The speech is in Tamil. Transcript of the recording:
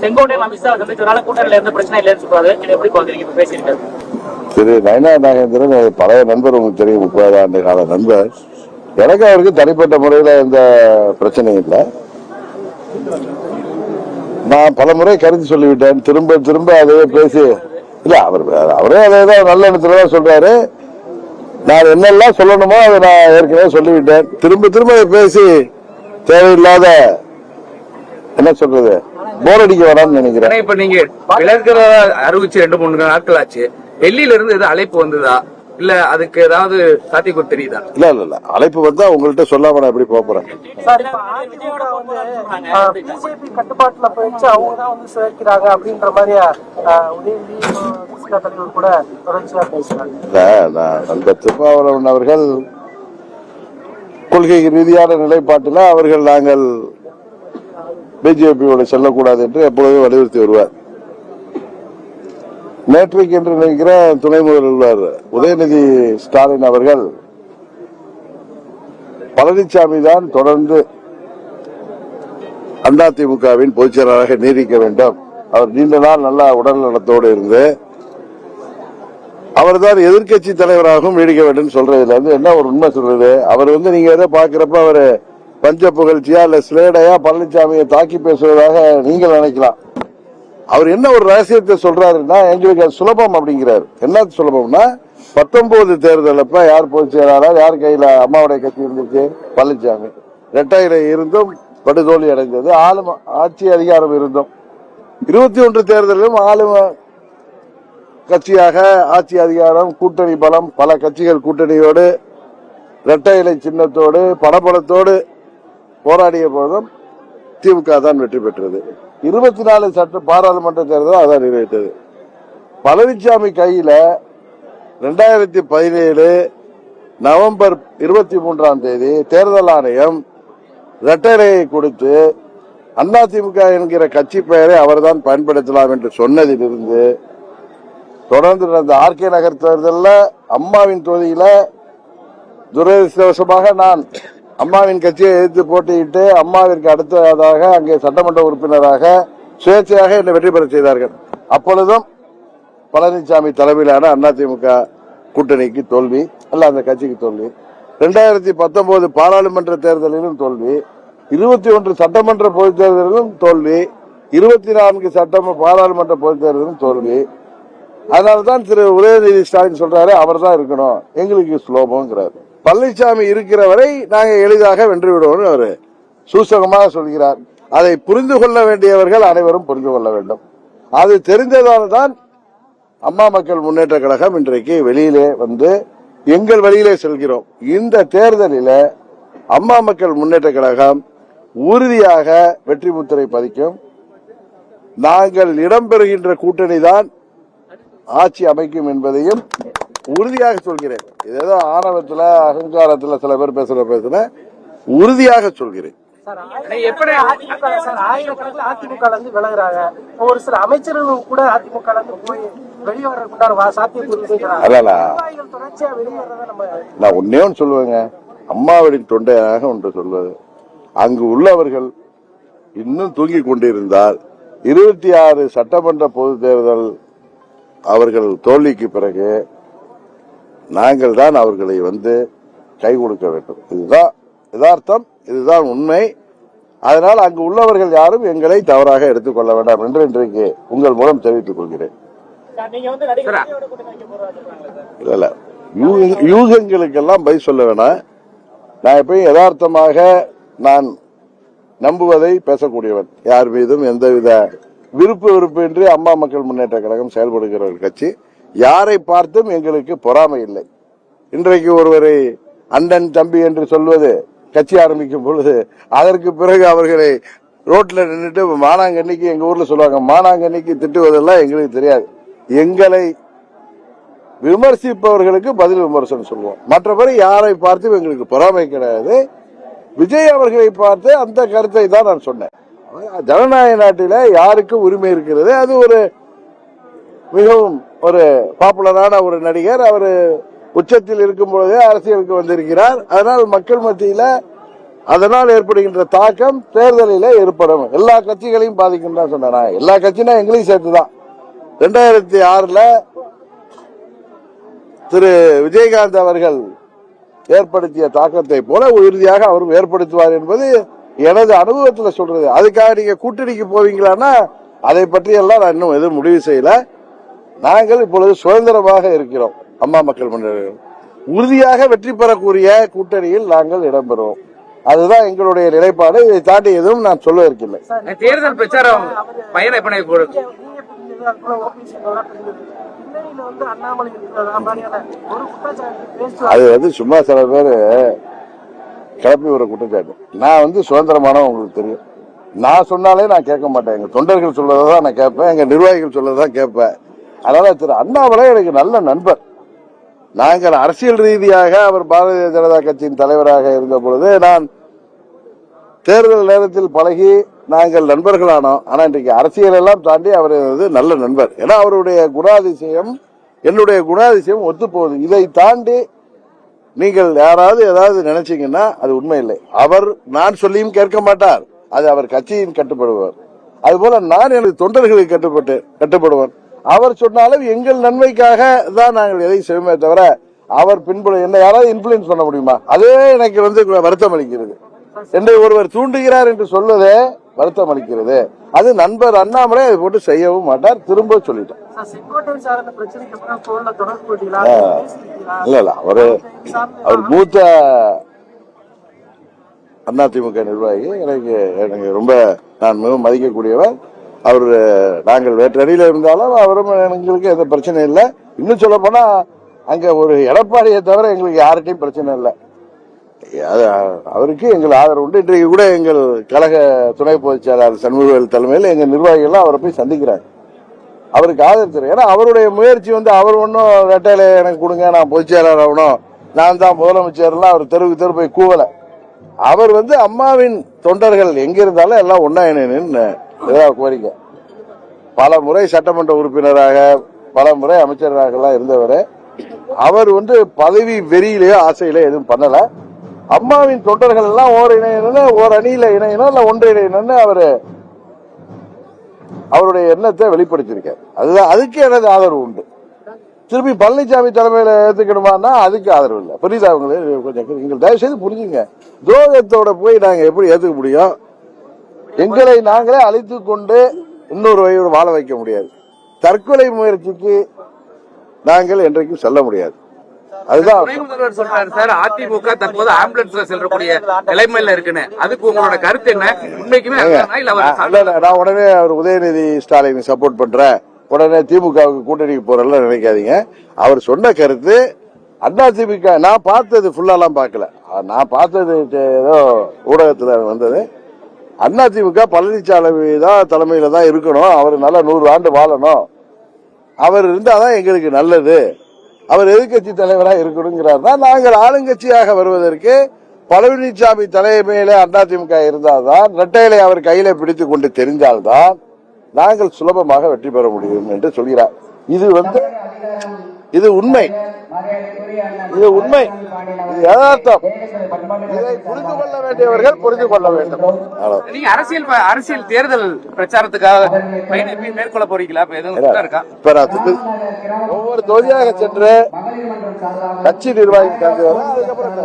செங்கோட்டையன் அமித்ஷா சந்திச்சதுனால கூட்டணியில எந்த பிரச்சனை இல்லைன்னு சொல்றாரு. எப்படி பாக்குறீங்க பேசியிருக்காரு திரு நயனா நாகேந்திரன் பழைய நண்பர், உங்களுக்கு தெரியும், 30 ஆண்டு கால நண்பர். எனக்கு அவருக்கு தனிப்பட்ட முறையில எந்த பிரச்சனையும் இல்லை. நான் பல முறை கருத்து சொல்லிவிட்டேன். திரும்ப திரும்ப அதையே பேசி இல்ல, அவரே அதேதான் நல்ல இடத்துலதான் சொல்றாரு. நான் என்னெல்லாம் சொல்லணுமோ அதை நான் ஏற்கனவே சொல்லிவிட்டேன். திரும்ப திரும்ப அதை பேசி தேவையில்லாத என்ன சொல்றது போர் அடிக்க வேணாம்னு நினைக்கிறேன். இப்ப நீங்க விலகிறதா அறிவிச்சு 2-3 நாட்கள் ஆச்சு. டெல்லியில இருந்து எது அழைப்பு வந்ததா, இல்ல அதுக்கு ஏதாவது சாத்தியக்கூறு தெரியுதா? இல்ல அழைப்பு வந்தா உங்கள்கிட்ட சொல்லாம நான் எப்படி போறேன். பிஜேபி கட்டுப்பாட்டுல போயிடுச்சு, அவங்க தான் வந்து சேர்க்கிறாங்க அப்படின்ற மாதிரி கூட தொடர்ச்சியா பேசுறாங்க. அந்த திருமாவளவன் அவர்கள் கொள்கை ரீதியான நிலைப்பாட்டில் அவர்கள் நாங்கள் பிஜேபியோட செல்லக்கூடாது என்று எப்பொழுதும் வலியுறுத்தி வருவார். நேற்றைக்கு என்று நினைக்கிற துணை முதல்வர் உதயநிதி ஸ்டாலின் அவர்கள் பழனிசாமி தான் தொடர்ந்து அதிமுகவின் பொதுச் செயலாளராக நீடிக்க வேண்டும், அவர் நீண்ட நாள் நல்ல உடல் நலத்தோடு இருந்து அவர் தான் எதிர்கட்சி தலைவராகவும் நீடிக்க வேண்டும் சொல்றதுல இருந்து என்ன ஒரு உண்மை சொல்றது. அவர் நீங்க எதை பாக்குறப்ப அவரு பஞ்ச புகழ்ச்சியா இல்ல ஸ்லேடையா பழனிசாமியை தாக்கி பேசுவதாக நீங்கள் நினைக்கலாம். அவர் என்ன ஒரு ரகசியத்தை சொல்றாருன்னா, எங்களுக்கு அது சுலபம் அப்படிங்கிறாரு. என்ன சுலபம்னா, 19 தேர்தல் அப்ப யார் பொதுச் செயலாளர், யார் கையில அம்மாவுடைய கட்சி இருந்துச்சு, பழனிசாமி. இரட்டையில இருந்தும் படுதோல்வி அடைந்தது, ஆட்சி அதிகாரம் இருந்தும். 21 தேர்தலிலும் ஆளும் கட்சியாக ஆட்சி அதிகாரம், கூட்டணி பலம், பல கட்சிகள் கூட்டணியோடு இரட்டை இலை சின்னத்தோடு பணபலத்தோடு போராடிய போதும் திமுக தான் வெற்றி பெற்றது. 24 சட்ட பாராளுமன்ற தேர்தல் அதான் நிறைவேற்றது. பழனிசாமி கையில 2017 நவம்பர் 23ஆம் தேதி தேர்தல் ஆணையம் இரட்டையை கொடுத்து அதிமுக என்கிற கட்சி பெயரை அவர்தான் பயன்படுத்தலாம் என்று சொன்னதிலிருந்து தொடர்ந்து நடந்த ஆர்கே நகர் தேர்தலில் அம்மாவின் தொகுதியில துரதிருஷ்டவசமாக நான் அம்மாவின் கட்சியை எதிர்த்து போட்டியிட்டு அம்மாவிற்கு அடுத்ததாக அங்கே சட்டமன்ற உறுப்பினராக சுயேட்சையாக என்னை வெற்றி பெற செய்தார்கள். அப்பொழுதும் பழனிசாமி தலைமையிலான அதிமுக கூட்டணிக்கு தோல்வி, அல்ல அந்த கட்சிக்கு தோல்வி. 2019 பாராளுமன்ற தேர்தலிலும் தோல்வி, 21 சட்டமன்ற பொதுத் தேர்தலிலும் தோல்வி, 24 பாராளுமன்ற பொதுத் தேர்தலிலும் தோல்வி. அதனால்தான் திரு உதயநிதி ஸ்டாலின் சொல்றாரு, அவர் தான் இருக்கணும், எங்களுக்கு சுலபம்ங்கிறார். பழனிசாமி இருக்கிற வரை நாங்கள் எளிதாக வென்று விடுவோம் அவர் சூசகமாக சொல்கிறார். அதை புரிந்து கொள்ள வேண்டியவர்கள் அனைவரும் புரிந்து கொள்ள வேண்டும். அது தெரிந்ததால் தான் அம்மா மக்கள் முன்னேற்ற கழகம் இன்றைக்கு வெளியிலே எங்கள் வழியிலே செல்கிறோம். இந்த தேர்தலில் அம்மா மக்கள் முன்னேற்ற கழகம் உறுதியாக வெற்றி முத்திரை பதிக்கும். நாங்கள் இடம்பெறுகின்ற கூட்டணி தான் ஆட்சி அமைக்கும் என்பதையும் உறுதியாக சொல்கிறேன். ஏதோ ஆணவத்தில் அகங்காரத்தில் சில பேர் பேசுற உறுதியாக சொல்கிறேன். அதிமுக விலகுறாங்க, ஒரு சில அமைச்சர்கள் கூட அதிமுக வெளியே வர சாத்தியம். நான் ஒன்னே ஒன்று சொல்லுவேங்க, அம்மாவின் தொண்டையாக ஒன்று சொல்வது, அங்கு உள்ளவர்கள் இன்னும் தூங்கிக் கொண்டிருந்தால் 26 சட்டமன்ற பொது தேர்தல் அவர்கள் தோல்விக்கு பிறகு நாங்கள் தான் அவர்களை கை கொடுக்க வேண்டும். இதுதான் யதார்த்தம், இதுதான் உண்மை. அதனால் அங்கு உள்ளவர்கள் யாரும் எங்களை தவறாக எடுத்துக்கொள்ள வேண்டாம் என்று இன்றைக்கு உங்கள் மூலம் தெரிவித்துக் கொள்கிறேன். இல்ல யூகங்களுக்கெல்லாம் பதில் சொல்ல வேணாம். நான் எப்பயும் யதார்த்தமாக நான் நம்புவதை பேசக்கூடியவன். யார் மீதும் எந்தவித விருப்பு இன்றி அம்மா மக்கள் முன்னேற்ற கழகம் செயல்படுகிற ஒரு கட்சி. யாரை பார்த்தும் எங்களுக்கு பொறாமை இல்லை. இன்றைக்கு ஒருவரை அண்ணன் தம்பி என்று சொல்வது கட்சி ஆரம்பிக்கும் பொழுது அதற்கு பிறகு அவர்களை ரோட்ல நின்றுட்டு மானாங்கண்ணிக்கு, எங்க ஊர்ல சொல்லுவாங்க, மானாங்கண்ணிக்கு திட்டுவதெல்லாம் எங்களுக்கு தெரியாது. எங்களை விமர்சிப்பவர்களுக்கு பதில் விமர்சனம் சொல்லுவோம். மற்றபடி யாரை பார்த்தும் எங்களுக்கு பொறாமை கிடையாது. விஜய் அவர்களை பார்த்து அந்த கருத்தை தான் நான் சொன்னேன். ஜனநாயக நாட்டில யாருக்கு உரிமை இருக்கிறது. அது ஒரு மிகவும் ஒரு பாப்புலரான ஒரு நடிகர். அவர் உச்சத்தில் இருக்கும் பொழுதே அரசியலுக்கு வந்திருக்கிறார். அதனால் மக்கள் மத்தியில அதனால் ஏற்படுகின்ற தாக்கம் தேர்தலில் ஏற்படும். எல்லா கட்சிகளையும் பாதிக்கும் தான் சொன்னேன். எல்லா கட்சினா எங்களையும் சேர்த்துதான். 2006 திரு விஜயகாந்த் அவர்கள் ஏற்படுத்திய தாக்கத்தை போல உறுதியாக அவரும் ஏற்படுத்துவார் என்பது எனது அனுபவத்தில் சொல்றது. அதுக்காக நீங்க கூட்டணிக்கு போவீங்களான்னா அதை பற்றி எல்லாம் நான் இன்னும் எதுவும் முடிவு செய்யல. நாங்கள் இப்பொழுது சுதந்திரமாக இருக்கிறோம். அம்மா மக்கள் முன்னேற்ற உறுதியாக வெற்றி பெறக்கூடிய கூட்டணியில் நாங்கள் இடம்பெறுவோம். அதுதான் எங்களுடைய நிலைப்பாடு. இதை தாண்டி எதுவும் நான் சொல்ல இருக்கில்லை. தேர்தல் பிரச்சாரம் பயணம் எப்படி போறது? அது சும்மா சில பேரு கிளப்பி ஒரு குற்றச்சாட்டு. நான் சுதந்திரமானவன் உங்களுக்கு தெரியும். நான் சொன்னாலே நான் கேட்க மாட்டேன். எங்க தொண்டர்கள் சொல்றதான் நான் கேட்பேன், எங்க நிர்வாகிகள் சொல்றதான் கேட்பேன். அதனால திரு அண்ணாமலை எனக்கு நல்ல நண்பர். நாங்கள் அரசியல் ரீதியாக அவர் பாரதிய ஜனதா கட்சியின் தலைவராக இருந்த பொழுது நான் தேர்தல் நேரத்தில் பழகி நாங்கள் நண்பர்களானோம். ஆனா இன்றைக்கு அரசியல் எல்லாம் தாண்டி அவர் நல்ல நண்பர். ஏன்னா அவருடைய குணாதிசயம் என்னுடைய குணாதிசயம் ஒத்து போகுது. இதை தாண்டி நீங்கள் யாராவது ஏதாவது நினைச்சீங்கன்னா அது உண்மை இல்லை. அவர் நான் சொல்லியும் கேட்க மாட்டார். அது அவர் கட்சியின் கட்டுப்படுவார். அதுபோல நான் எனது தொண்டர்களுக்கு கட்டுப்படுவார். அவர் சொன்னாலும் எங்கள் நன்மைக்காக தான் நாங்கள் எதை செய்வோமே தவிர அவர் பின்புல என்ன யாராவது இன்ஃபுளுன்ஸ் பண்ண முடியுமா? அதே எனக்கு வருத்தம் அளிக்கிறது. என்னை ஒருவர் தூண்டுகிறார் என்று சொல்வதே வருத்தம் அளிக்கிறது. அது நண்பர் அண்ணாமலை அதை போட்டு செய்யவும் மாட்டார். திரும்ப சொல்லிட்டார். இல்ல அவர் மூத்த அதிமுக நிர்வாகி. எனக்கு ரொம்ப நான் மிகவும் மதிக்கக்கூடியவர். அவர் நாங்கள் வேற்று அணியில இருந்தாலும் அவரும் எங்களுக்கு எந்த பிரச்சனை இல்லை. இன்னும் சொல்ல போனா அங்க ஒரு எடப்பாடியை தவிர எங்களுக்கு யார்கிட்டையும் பிரச்சனை இல்லை. அவருக்கு எங்கள் ஆதரவு உண்டு. இன்றைக்கு கூட எங்கள் கழக துணை பொதுச் செயலாளர் சண்முகவேல் தலைமையில் எங்க நிர்வாகிகள் அவரை போய் சந்திக்கிறாங்க. அவருக்கு ஆதரவு தரும். ஏன்னா அவருடைய முயற்சி அவர் ஒன்னும் ரெட்டையில எனக்கு கொடுங்க, நான் பொதுச் செயலாளர் ஆகணும், நான் தான் முதலமைச்சர்லாம் அவர் தெருவுக்கு தெரு போய் கூவல. அவர் அம்மாவின் தொண்டர்கள் எங்க இருந்தாலும் எல்லாம் ஒன்னா இணைன்னு கோரிக்கை. பல முறை சட்டமன்ற உறுப்பினராக பல முறை அமைச்சராக இருந்தவர். அவர் பதவி வெறியிலேயோ ஆசையில எதுவும் பண்ணல. அம்மாவின் தொண்டர்கள் எல்லாம் ஓர் இணையணும், ஓர் அணியில இணையணும், இல்ல ஒன்று இணையணும்னு அவருடைய எண்ணத்தை வெளிப்படுத்தியிருக்காரு. அதுதான் அதுக்கு எனது ஆதரவு உண்டு. திருப்பி பழனிசாமி தலைமையில ஏத்துக்கணுமான்னா அதுக்கு ஆதரவு இல்லை. புரியுதா? கொஞ்சம் நீங்கள் தயவு செய்து புரிஞ்சுங்க. துரோகத்தோட போய் நாங்க எப்படி ஏத்துக்க முடியும்? எங்களை நாங்களே அழித்துக் கொண்டு இன்னொரு வகையோடு வாழ வைக்க முடியாது. தற்கொலை முயற்சிக்கு நாங்கள் என்றைக்கும் செல்ல முடியாது. அதுதான் முதல்வர் சொல்றாரு சார். அதிமுக தற்போது ஆம்புலன்ஸ்ல செல்லக்கூடிய நிலைமையில இருக்குன்னு, அதுக்கு உங்களோட கருத்து என்ன? உண்மைக்குமே நான் உடனே அவர் உதயநிதி ஸ்டாலினை சப்போர்ட் பண்றேன், உடனே திமுகவுக்கு கூட்டணிக்கு போறல நினைக்காதீங்க. அவர் சொன்ன கருத்து அதிமுக நான் பார்த்தது ஃபுல்லாலாம் பார்க்கல. நான் பார்த்தது ஏதோ ஊடகத்துல வந்தது. அதிமுக பழனிசாமி தான் தலைமையில தான் இருக்கணும், அவர் நல்லா 100 ஆண்டு வாழணும், அவர் இருந்தாதான் எங்களுக்கு நல்லது, அவர் எதிர்கட்சி தலைவராக இருக்கணுங்கிறார். நாங்கள் ஆளுங்கட்சியாக வருவதற்கு பழனிசாமி தலைமையில அதிமுக இருந்தால்தான், இரட்டையிலை அவர் கையில பிடித்துக் கொண்டு தெரிஞ்சால்தான் நாங்கள் சுலபமாக வெற்றி பெற முடியும் என்று சொல்கிறார். இது உண்மை, இது உண்மை, இது யதார்த்தம். இதை புரிந்து கொள்ள வேண்டியவர்கள் புரிந்து கொள்ள வேண்டும். நீங்க அரசியல் தேர்தல் பிரச்சாரத்துக்காக மேற்கொள்ள போறீங்களா? இப்ப ஒவ்வொரு தொகுதியாக சென்று கட்சி நிர்வாகி கலந்து வர, அதுக்கப்புறம்